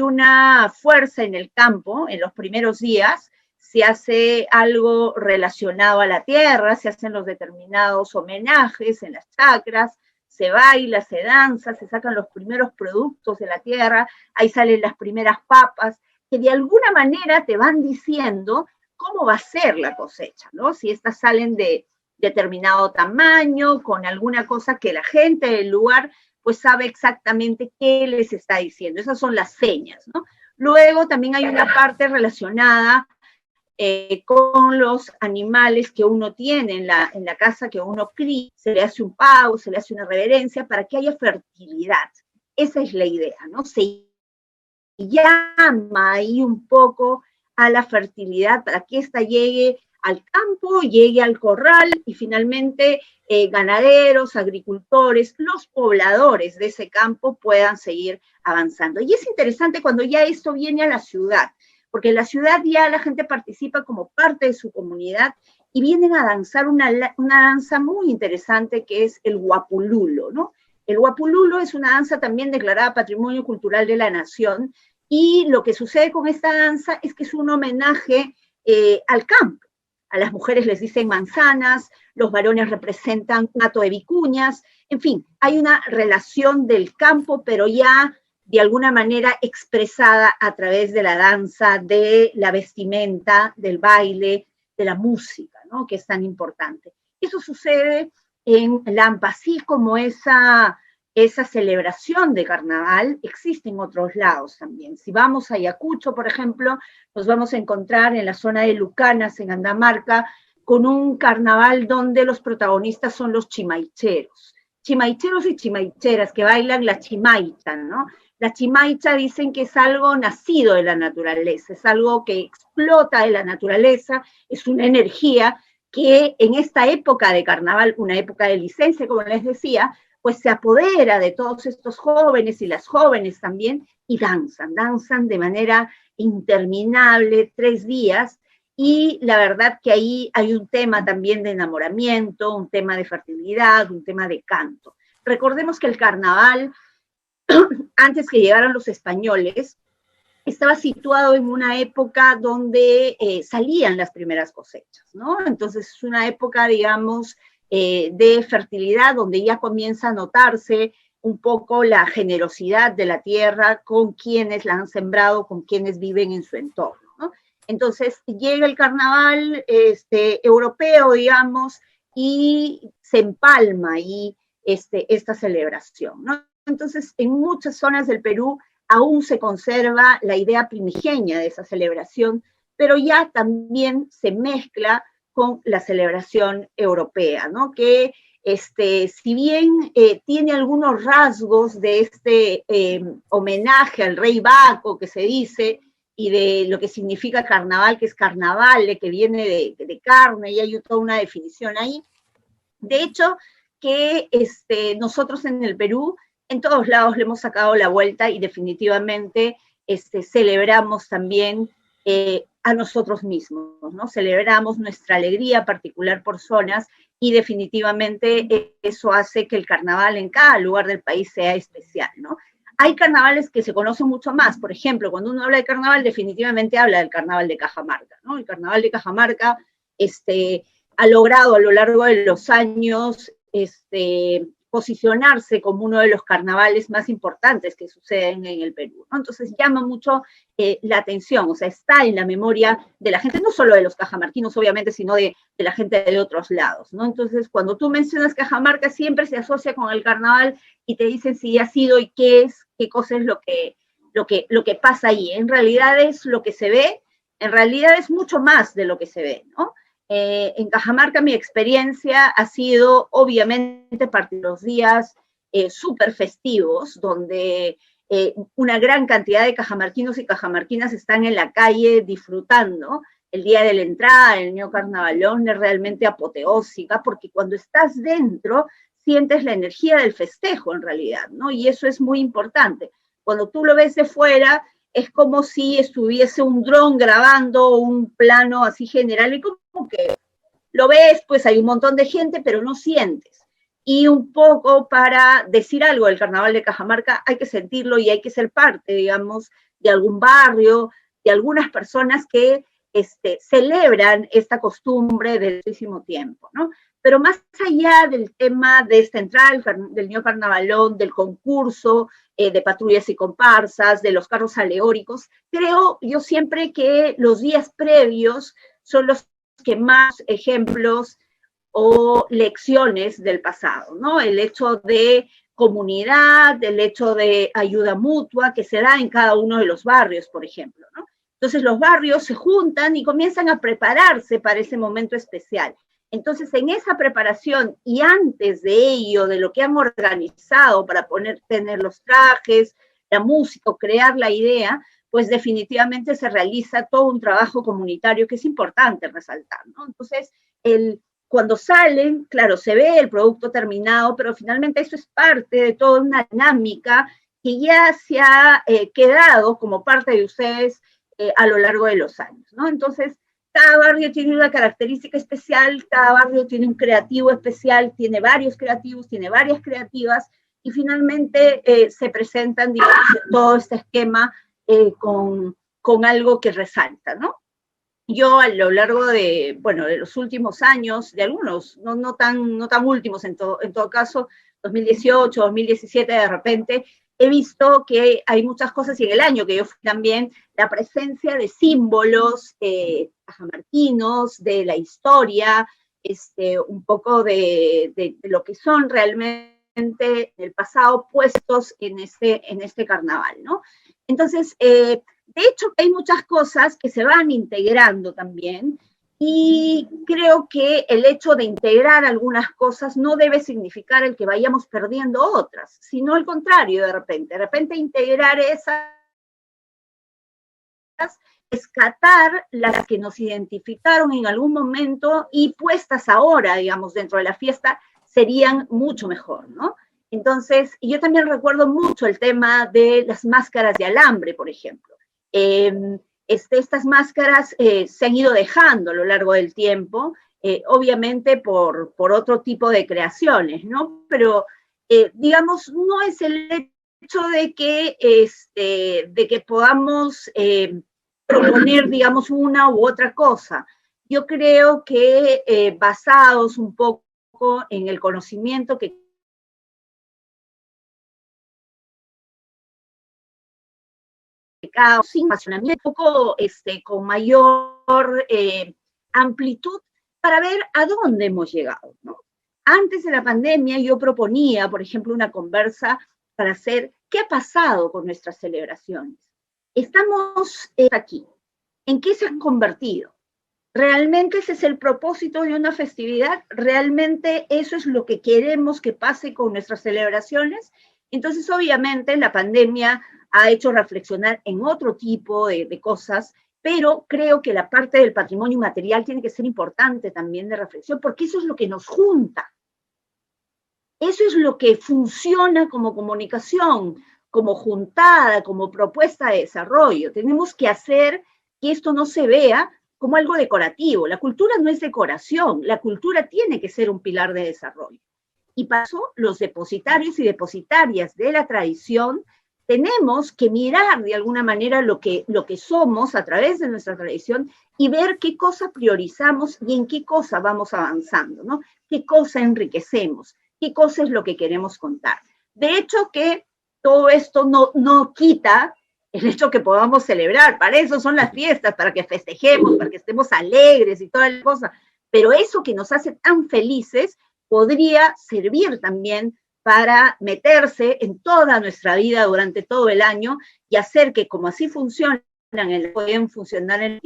una fuerza en el campo, en los primeros días, se hace algo relacionado a la tierra, se hacen los determinados homenajes en las chacras, se baila, se danza, se sacan los primeros productos de la tierra, ahí salen las primeras papas, que de alguna manera te van diciendo cómo va a ser la cosecha, ¿no? Si estas salen de determinado tamaño, con alguna cosa que la gente del lugar pues sabe exactamente qué les está diciendo. Esas son las señas, ¿no? Luego también hay una parte relacionada con los animales que uno tiene en la casa que uno cría, se le hace un pago, se le hace una reverencia para que haya fertilidad. Esa es la idea, ¿no? Se llama ahí un poco a la fertilidad para que ésta llegue al campo, llegue al corral y finalmente ganaderos, agricultores, los pobladores de ese campo puedan seguir avanzando. Y es interesante cuando ya esto viene a la ciudad, porque en la ciudad ya la gente participa como parte de su comunidad y vienen a danzar una danza muy interesante que es el Huapululo, ¿no? El Huapululo es una danza también declarada Patrimonio Cultural de la Nación, y lo que sucede con esta danza es que es un homenaje al campo. A las mujeres les dicen manzanas, los varones representan un hato de vicuñas, en fin, hay una relación del campo, pero ya de alguna manera expresada a través de la danza, de la vestimenta, del baile, de la música, ¿no? Que es tan importante. Eso sucede en Lampa, así como esa celebración de carnaval existe en otros lados también. Si vamos a Ayacucho, por ejemplo, nos vamos a encontrar en la zona de Lucanas, en Andamarca, con un carnaval donde los protagonistas son los chimaicheros y chimaicheras que bailan la chimaita, ¿no? La chimaita dicen que es algo nacido de la naturaleza, es algo que explota de la naturaleza, es una energía que en esta época de carnaval, una época de licencia, como les decía, pues se apodera de todos estos jóvenes y las jóvenes también, y danzan de manera interminable 3 días, y la verdad que ahí hay un tema también de enamoramiento, un tema de fertilidad, un tema de canto. Recordemos que el carnaval, antes que llegaran los españoles, estaba situado en una época donde salían las primeras cosechas, ¿no? Entonces es una época, digamos, de fertilidad, donde ya comienza a notarse un poco la generosidad de la tierra con quienes la han sembrado, con quienes viven en su entorno, ¿no? Entonces llega el carnaval europeo, digamos, y se empalma ahí esta celebración, ¿no? Entonces, en muchas zonas del Perú aún se conserva la idea primigenia de esa celebración, pero ya también se mezcla con la celebración europea, ¿no? Que si bien tiene algunos rasgos de este homenaje al rey Baco que se dice, y de lo que significa carnaval, que es carnavale, que viene de carne, y hay toda una definición ahí. De hecho, que nosotros en el Perú, en todos lados le hemos sacado la vuelta y definitivamente celebramos también a nosotros mismos, ¿no? Celebramos nuestra alegría particular por zonas y definitivamente eso hace que el carnaval en cada lugar del país sea especial, ¿no? Hay carnavales que se conocen mucho más. Por ejemplo, cuando uno habla de carnaval, definitivamente habla del carnaval de Cajamarca, ¿no? El carnaval de Cajamarca ha logrado a lo largo de los años posicionarse como uno de los carnavales más importantes que suceden en el Perú, ¿no? Entonces llama mucho la atención, o sea, está en la memoria de la gente, no solo de los cajamarquinos, obviamente, sino de la gente de otros lados, ¿no? Entonces, cuando tú mencionas Cajamarca, siempre se asocia con el carnaval y te dicen si ha sido y qué cosa es lo que pasa ahí. En realidad es lo que se ve, en realidad es mucho más de lo que se ve, ¿no? En Cajamarca mi experiencia ha sido obviamente parte de los días súper festivos, donde una gran cantidad de cajamarquinos y cajamarquinas están en la calle disfrutando. El día de la entrada, el neocarnavalón es realmente apoteósica, porque cuando estás dentro sientes la energía del festejo en realidad, ¿no? Y eso es muy importante. Cuando tú lo ves de fuera, es como si estuviese un dron grabando un plano así general y como que lo ves, pues hay un montón de gente, pero no sientes. Y un poco para decir algo del Carnaval de Cajamarca hay que sentirlo y hay que ser parte, digamos, de algún barrio, de algunas personas que celebran esta costumbre desde muchísimo tiempo, ¿no? Pero más allá del tema de esta entrada, del neocarnavalón, del concurso, de patrullas y comparsas, de los carros alegóricos, creo yo siempre que los días previos son los que más ejemplos o lecciones del pasado, ¿no? El hecho de comunidad, el hecho de ayuda mutua que se da en cada uno de los barrios, por ejemplo, ¿no? Entonces los barrios se juntan y comienzan a prepararse para ese momento especial. Entonces, en esa preparación y antes de ello, de lo que han organizado para tener los trajes, la música, crear la idea, pues definitivamente se realiza todo un trabajo comunitario que es importante resaltar, ¿no? Entonces, cuando salen, claro, se ve el producto terminado, pero finalmente eso es parte de toda una dinámica que ya se ha quedado como parte de ustedes a lo largo de los años, ¿no? Entonces, cada barrio tiene una característica especial, cada barrio tiene un creativo especial, tiene varios creativos, tiene varias creativas, y finalmente se presentan, digamos, todo este esquema con algo que resalta, ¿no? Yo a lo largo de los últimos años, de algunos, no tan últimos en todo caso, 2018, 2017, de repente, he visto que hay muchas cosas, y en el año que yo fui también, la presencia de símbolos cajamarquinos, de la historia, un poco de lo que son realmente el pasado puestos en este carnaval, ¿no? Entonces, de hecho, hay muchas cosas que se van integrando también, y creo que el hecho de integrar algunas cosas no debe significar el que vayamos perdiendo otras, sino al contrario, de repente integrar esas, rescatar las que nos identificaron en algún momento y puestas ahora, digamos, dentro de la fiesta, serían mucho mejor, ¿no? Entonces, yo también recuerdo mucho el tema de las máscaras de alambre, por ejemplo. Estas máscaras se han ido dejando a lo largo del tiempo, obviamente por otro tipo de creaciones, ¿no? Pero, digamos, no es el hecho de que podamos proponer, digamos, una u otra cosa. Yo creo que basados un poco en el conocimiento que sin apasionamiento, un poco con mayor amplitud para ver a dónde hemos llegado, ¿no? Antes de la pandemia yo proponía, por ejemplo, una conversa para hacer, ¿qué ha pasado con nuestras celebraciones? Estamos aquí. ¿En qué se han convertido? ¿Realmente ese es el propósito de una festividad? ¿Realmente eso es lo que queremos que pase con nuestras celebraciones? Entonces, obviamente, la pandemia ha hecho reflexionar en otro tipo de cosas, pero creo que la parte del patrimonio inmaterial tiene que ser importante también de reflexión, porque eso es lo que nos junta. Eso es lo que funciona como comunicación, como juntada, como propuesta de desarrollo. Tenemos que hacer que esto no se vea como algo decorativo. La cultura no es decoración, la cultura tiene que ser un pilar de desarrollo. Y para eso los depositarios y depositarias de la tradición tenemos que mirar de alguna manera lo que somos a través de nuestra tradición y ver qué cosa priorizamos y en qué cosa vamos avanzando, ¿no? Qué cosa enriquecemos, qué cosa es lo que queremos contar. De hecho que todo esto no quita el hecho que podamos celebrar, para eso son las fiestas, para que festejemos, para que estemos alegres y toda la cosa, pero eso que nos hace tan felices podría servir también para meterse en toda nuestra vida durante todo el año y hacer que como así funcionan, pueden funcionar en el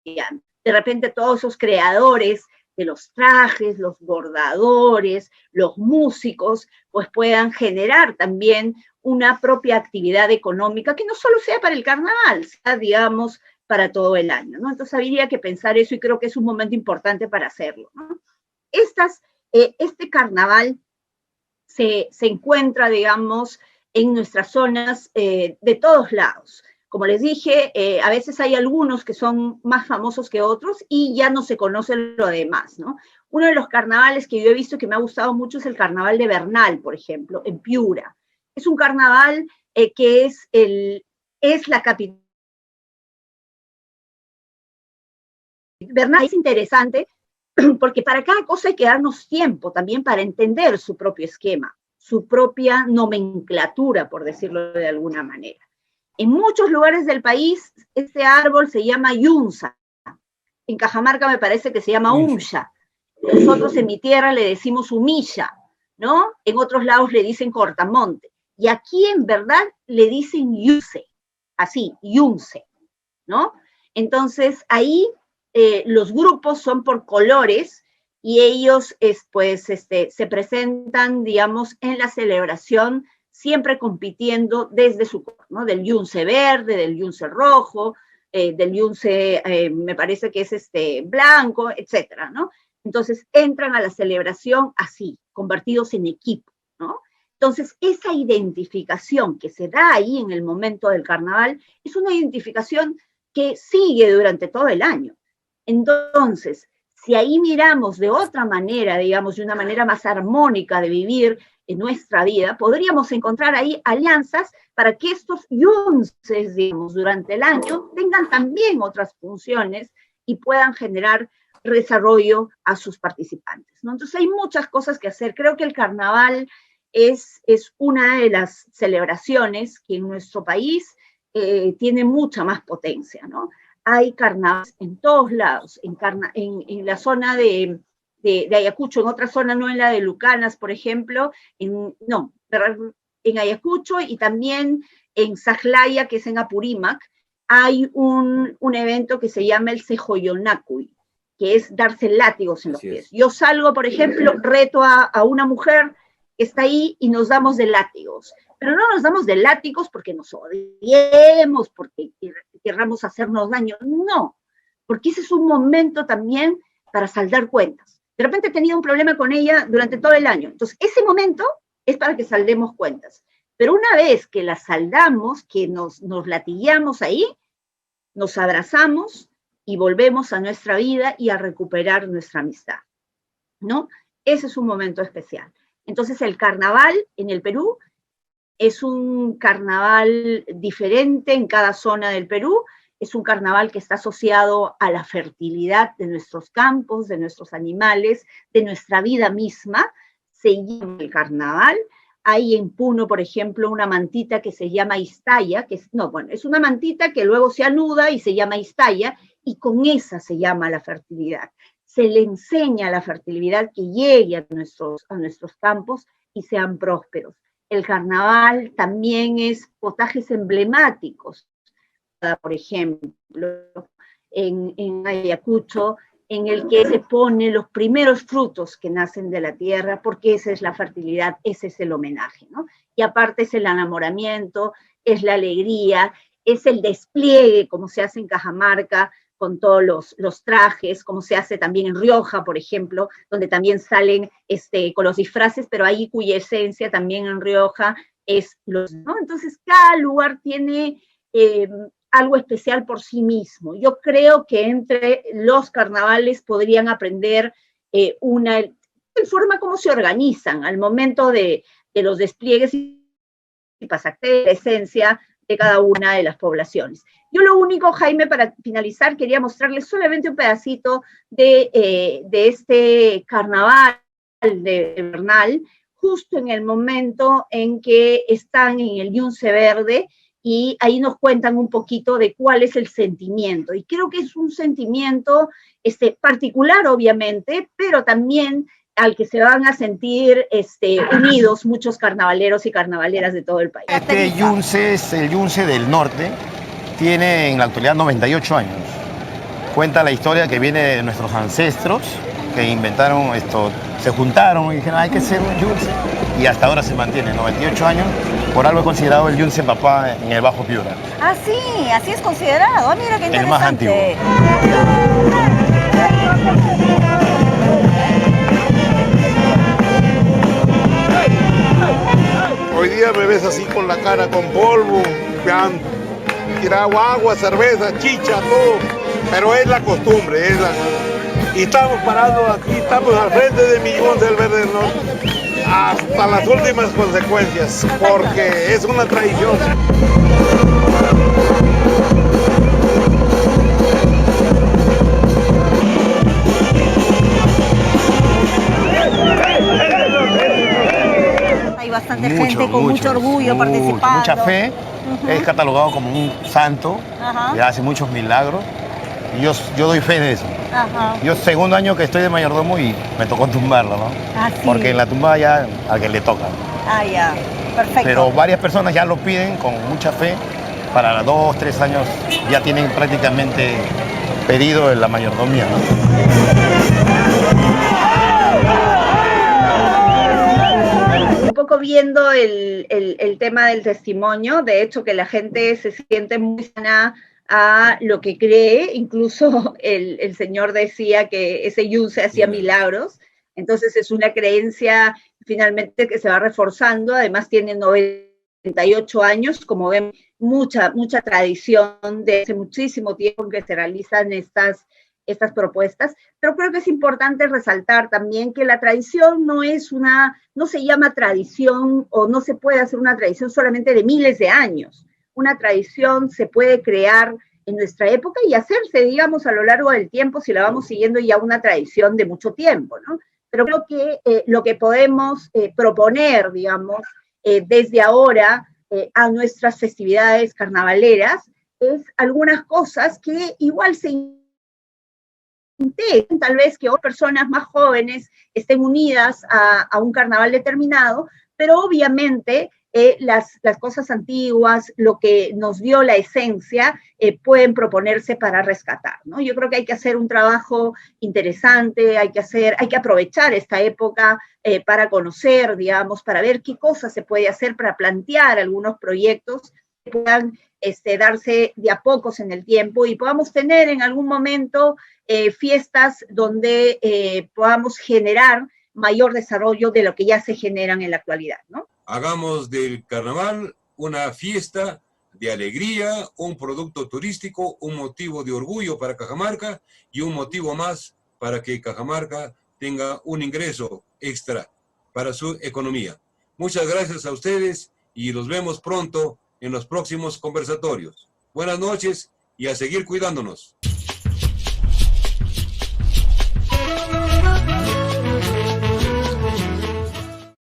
día. De repente todos esos creadores de los trajes, los bordadores, los músicos, pues puedan generar también una propia actividad económica que no solo sea para el carnaval, sea, digamos, para todo el año, ¿no? Entonces habría que pensar eso y creo que es un momento importante para hacerlo, ¿no? Este carnaval se encuentra, digamos, en nuestras zonas de todos lados. Como les dije, a veces hay algunos que son más famosos que otros y ya no se conoce lo demás, ¿no? Uno de los carnavales que yo he visto que me ha gustado mucho es el carnaval de Bernal, por ejemplo, en Piura. Es un carnaval que es la capital. Bernal es interesante porque para cada cosa hay que darnos tiempo también para entender su propio esquema, su propia nomenclatura, por decirlo de alguna manera. En muchos lugares del país, este árbol se llama yunza. En Cajamarca me parece que se llama umsha. Nosotros en mi tierra le decimos humilla, ¿no? En otros lados le dicen cortamonte. Y aquí en verdad le dicen yunce, así, yunce, ¿no? Entonces ahí los grupos son por colores y ellos se presentan, digamos, en la celebración siempre compitiendo desde su color, ¿no? Del yunce verde, del yunce rojo, del yunce, me parece que es blanco, etcétera, ¿no? Entonces entran a la celebración así, convertidos en equipo, ¿no? Entonces esa identificación que se da ahí en el momento del carnaval es una identificación que sigue durante todo el año. Entonces, si ahí miramos de otra manera, digamos, de una manera más armónica de vivir en nuestra vida, podríamos encontrar ahí alianzas para que estos yunces, digamos, durante el año tengan también otras funciones y puedan generar desarrollo a sus participantes, ¿no? Entonces hay muchas cosas que hacer. Creo que el carnaval es una de las celebraciones que en nuestro país tiene mucha más potencia, ¿no? Hay carnavales en todos lados, en la zona de Ayacucho, en otra zona, no en la de Lucanas, por ejemplo, en Ayacucho y también en Sajlaya, que es en Apurímac, hay un evento que se llama el Sejoyonacuy, que es darse látigos en los pies. Yo salgo, por ejemplo, reto a una mujer que está ahí y nos damos de látigos. Pero no nos damos de látigos porque nos odiemos, porque querramos hacernos daño. No, porque ese es un momento también para saldar cuentas. De repente he tenido un problema con ella durante todo el año. Entonces, ese momento es para que saldemos cuentas. Pero una vez que las saldamos, que nos latigueamos ahí, nos abrazamos y volvemos a nuestra vida y a recuperar nuestra amistad, ¿no? Ese es un momento especial. Entonces, el carnaval en el Perú es un carnaval diferente en cada zona del Perú, es un carnaval que está asociado a la fertilidad de nuestros campos, de nuestros animales, de nuestra vida misma. Se llama el carnaval. Hay en Puno, por ejemplo, una mantita que se llama istaya, es una mantita que luego se anuda y se llama istaya, y con esa se llama la fertilidad. Se le enseña a la fertilidad que llegue a nuestros campos y sean prósperos. el carnaval también es potajes emblemáticos, por ejemplo, en Ayacucho, en el que se ponen los primeros frutos que nacen de la tierra, porque esa es la fertilidad, ese es el homenaje, ¿no? Y aparte es el enamoramiento, es la alegría, es el despliegue, como se hace en Cajamarca, con todos los trajes, como se hace también en Rioja, por ejemplo, donde también salen con los disfraces, pero ahí cuya esencia también en Rioja es los, ¿no? Entonces, cada lugar tiene algo especial por sí mismo. Yo creo que entre los carnavales podrían aprender una forma como se organizan al momento de los despliegues y pasajes, la esencia de cada una de las poblaciones. Yo lo único, Jaime, para finalizar, quería mostrarles solamente un pedacito de este carnaval de Bernal, justo en el momento en que están en el Yunce Verde, y ahí nos cuentan un poquito de cuál es el sentimiento. Y creo que es un sentimiento particular, obviamente, pero también al que se van a sentir unidos muchos carnavaleros y carnavaleras de todo el país. Este Yunce es el Yunce del norte, tiene en la actualidad 98 años. Cuenta la historia que viene de nuestros ancestros que inventaron esto, se juntaron y dijeron hay que hacer un Yunce, y hasta ahora se mantiene, 98 años, por algo es considerado el Yunce Papá en el Bajo Piura. Ah, sí, así es considerado. Mira qué interesante. El más antiguo. Hoy día me ves así con la cara con polvo, me han tirado agua, cerveza, chicha, todo, pero es la costumbre, y estamos parados aquí, estamos al frente de mi Yunce del Verde del Norte, hasta las últimas consecuencias, porque es una tradición. Hay bastante gente con mucho orgullo participando. Mucha fe, es catalogado como un santo, que hace muchos milagros, y yo doy fe de eso. Yo segundo año que estoy de mayordomo y me tocó tumbarlo, ¿no? Ah, sí. Porque en la tumba ya a que le toca. Ah, ya, perfecto. Pero varias personas ya lo piden con mucha fe, para 2, 3 años ya tienen prácticamente pedido en la mayordomía, ¿no? Un poco viendo el tema del testimonio, de hecho que la gente se siente muy sana a lo que cree, incluso el señor decía que ese Yunce hacía milagros, entonces es una creencia finalmente que se va reforzando, además tiene 98 años, como ven, mucha tradición de hace muchísimo tiempo en que se realizan estas propuestas, pero creo que es importante resaltar también que la tradición no se llama tradición o no se puede hacer una tradición solamente de miles de años. Una tradición se puede crear en nuestra época y hacerse, digamos, a lo largo del tiempo si la vamos siguiendo ya una tradición de mucho tiempo, ¿no? Pero creo que lo que podemos proponer, digamos, desde ahora a nuestras festividades carnavaleras es algunas cosas que igual se tal vez que otras personas más jóvenes estén unidas a un carnaval determinado, pero obviamente las cosas antiguas, lo que nos dio la esencia, pueden proponerse para rescatar, ¿no? Yo creo que hay que hacer un trabajo interesante, hay que aprovechar esta época para conocer, digamos, para ver qué cosas se puede hacer, para plantear algunos proyectos que puedan darse de a pocos en el tiempo y podamos tener en algún momento fiestas donde podamos generar mayor desarrollo de lo que ya se generan en la actualidad, ¿no? Hagamos del carnaval una fiesta de alegría, un producto turístico, un motivo de orgullo para Cajamarca y un motivo más para que Cajamarca tenga un ingreso extra para su economía. Muchas gracias a ustedes y los vemos pronto en los próximos conversatorios. Buenas noches y a seguir cuidándonos.